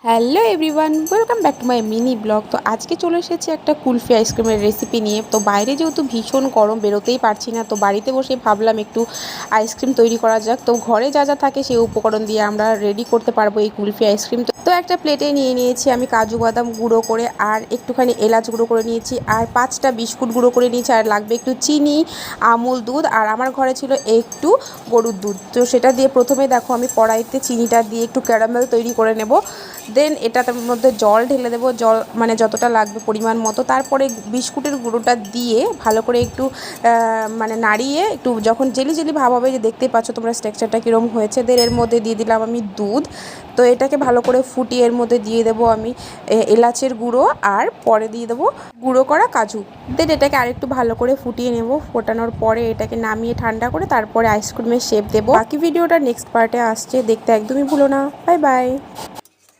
Hello everyone, welcome back to my mini blog. তো আজকে চলে এসেছি একটা কুলফি আইসক্রিমের রেসিপি নিয়ে। তো বাইরে যেহেতু ভীষণ গরম, বেরোতেই পারছি না, তো বাড়িতে বসে ভাবলাম একটু আইসক্রিম তৈরি করা যাক। তো ঘরে যা যা থাকে সেই উপকরণ দিয়ে আমরা রেডি করতে পারবো এই কুলফি আইসক্রিম। তো একটা প্লেটে নিয়ে নিয়েছি আমি কাজু বাদাম গুঁড়ো করে, আর একটুখানি এলাচ গুঁড়ো করে নিয়েছি, আর 5টা বিস্কুট গুঁড়ো করে নিয়েছি, আর লাগবে একটু চিনি, আমুল দুধ, আর আমার ঘরে ছিল একটু গরুর দুধ। তো সেটা দিয়ে প্রথমে দেখো আমি কড়াইতে চিনিটা দিয়ে একটু ক্যারামেল তৈরি করে নেব। দেন এটার মধ্যে জল ঢেলে দেবো, জল মানে যতটা লাগবে পরিমাণ মতো। তারপরে বিস্কুটের গুঁড়োটা দিয়ে ভালো করে একটু মানে নাড়িয়ে একটু যখন জেলি জেলি ভাব হবে, যে দেখতেই পাচ্ছ তোমরা স্ট্রাকচারটা কীরকম হয়েছে। দেন এর মধ্যে দিয়ে দিলাম আমি দুধ। তো এটাকে ভালো করে ফুটিয়ে এর মধ্যে দিয়ে দেবো আমি এলাচের গুঁড়ো, আর পরে দিয়ে দেবো গুঁড়ো করা কাজু। দেন এটাকে আরেকটু ভালো করে ফুটিয়ে নেব। ফোটানোর পরে এটাকে নামিয়ে ঠান্ডা করে তারপরে আইসক্রিমের শেপ দেবো। বাকি ভিডিওটা নেক্সট পার্টে আসছে, দেখতে একদমই ভুলো না। Bye bye.